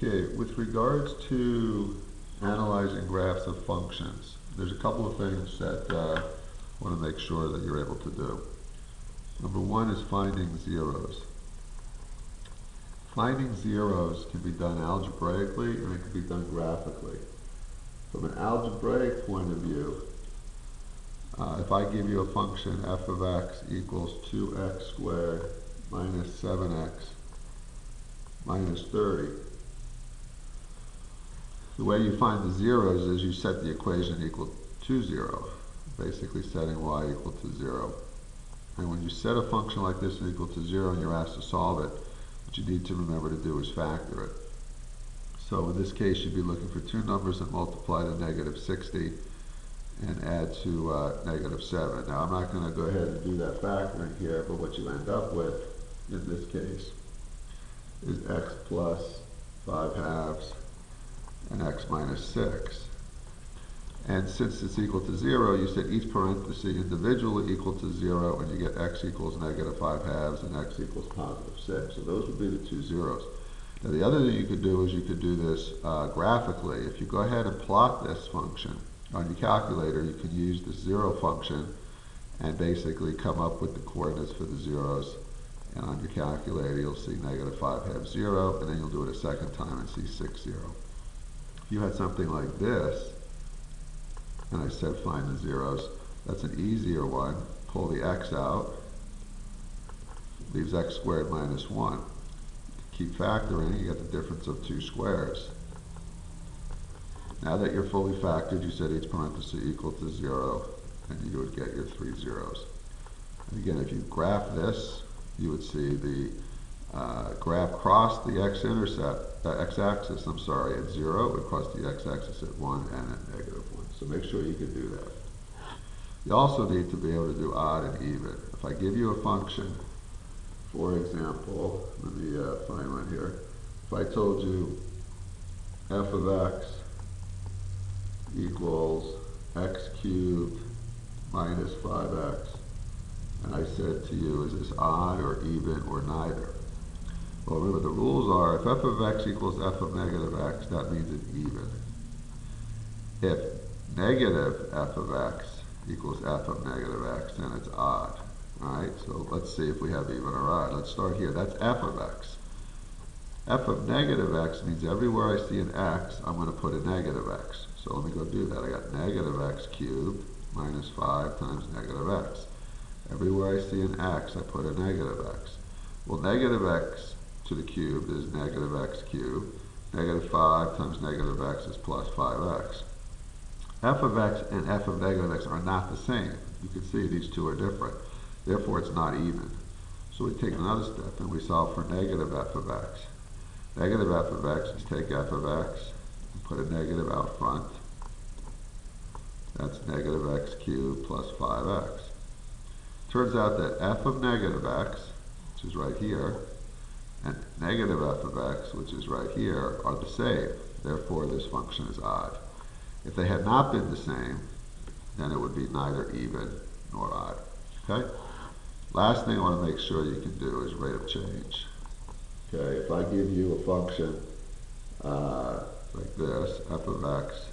Okay, with regards to analyzing graphs of functions, there's a couple of things that I want to make sure that you're able to do. Number one is finding zeros. Finding zeros can be done algebraically and it can be done graphically. From an algebraic point of view, if I give you a function f of x equals 2x squared minus 7x minus 30, the way you find the zeros is you set the equation equal to 0, basically setting y equal to 0. And when you set a function like this equal to 0 and you're asked to solve it, what you need to remember to do is factor it. So in this case, you'd be looking for two numbers that multiply to negative 60 and add to negative 7. Now I'm not going to go ahead and do that factoring here, but what you end up with in this case is x plus 5 halves and x minus 6. And since it's equal to 0, you set each parenthesis individually equal to 0, and you get x equals negative 5 halves and x equals positive 6. So those would be the two zeros. Now the other thing you could do is you could do this graphically. If you go ahead and plot this function on your calculator, you can use the zero function and basically come up with the coordinates for the zeros. And on your calculator, you'll see negative 5 halves 0, and then you'll do it a second time and see 6 0. If you had something like this, and I said find the zeros, that's an easier one. Pull the x out, leaves x squared minus 1. Keep factoring, you get the difference of two squares. Now that you're fully factored, you set each parenthesis equal to 0, and you would get your three zeros. And again, if you graph this, you would see the graph cross the x-axis, at 0, it would cross the x-axis at 1 and at negative 1. So make sure you can do that. You also need to be able to do odd and even. If I give you a function, for example, let me find one here. If I told you f of x equals x cubed minus 5x, and I said to you, is this odd or even or neither? Well, remember the rules are, if f of x equals f of negative x, that means it's even. If negative f of x equals f of negative x, then it's odd. Alright, so let's see if we have even or odd. Let's start here. That's f of x. F of negative x means everywhere I see an x, I'm going to put a negative x. So let me go do that. I got negative x cubed minus 5 times negative x. Everywhere I see an x, I put a negative x. Well, negative x to the cubed is negative x cubed. Negative 5 times negative x is plus 5x. F of x and f of negative x are not the same. You can see these two are different. Therefore, it's not even. So we take another step and we solve for negative f of x. Negative f of x is take f of x and put a negative out front. That's negative x cubed plus 5x. Turns out that f of negative x, which is right here, and negative f of x, which is right here, are the same. Therefore, this function is odd. If they had not been the same, then it would be neither even nor odd. Okay? Last thing I want to make sure you can do is rate of change. Okay, if I give you a function like this, f of x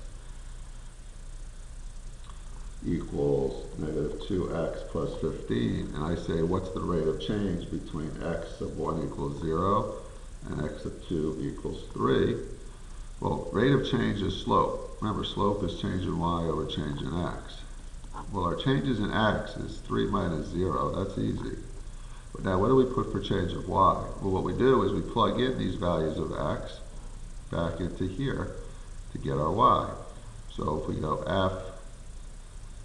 equals negative 2x plus 15, and I say what's the rate of change between x of 1 equals 0 and x of 2 equals 3, well, rate of change is slope. Remember, slope is change in y over change in x. Well, our changes in x is 3 minus 0. That's easy. But now, what do we put for change of y? Well, what we do is we plug in these values of x back into here to get our y. So if we go f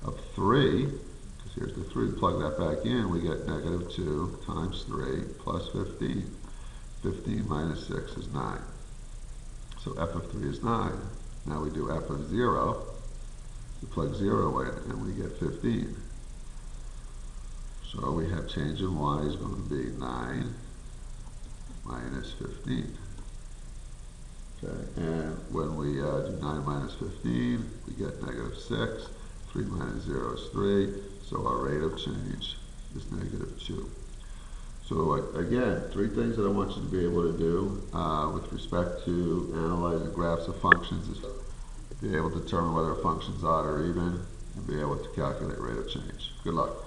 of 3, because here's the 3, plug that back in, we get negative 2 times 3 plus 15. 15 minus 6 is 9. So f of 3 is 9. Now we do f of 0. We plug 0 in, and we get 15. So we have change in y is going to be 9 minus 15. Okay, and when we do 9 minus 15, we get negative 6. 3 minus 0 is 3, so our rate of change is negative 2. So again, three things that I want you to be able to do with respect to analyzing graphs of functions is be able to determine whether a function's odd or even, and be able to calculate rate of change. Good luck.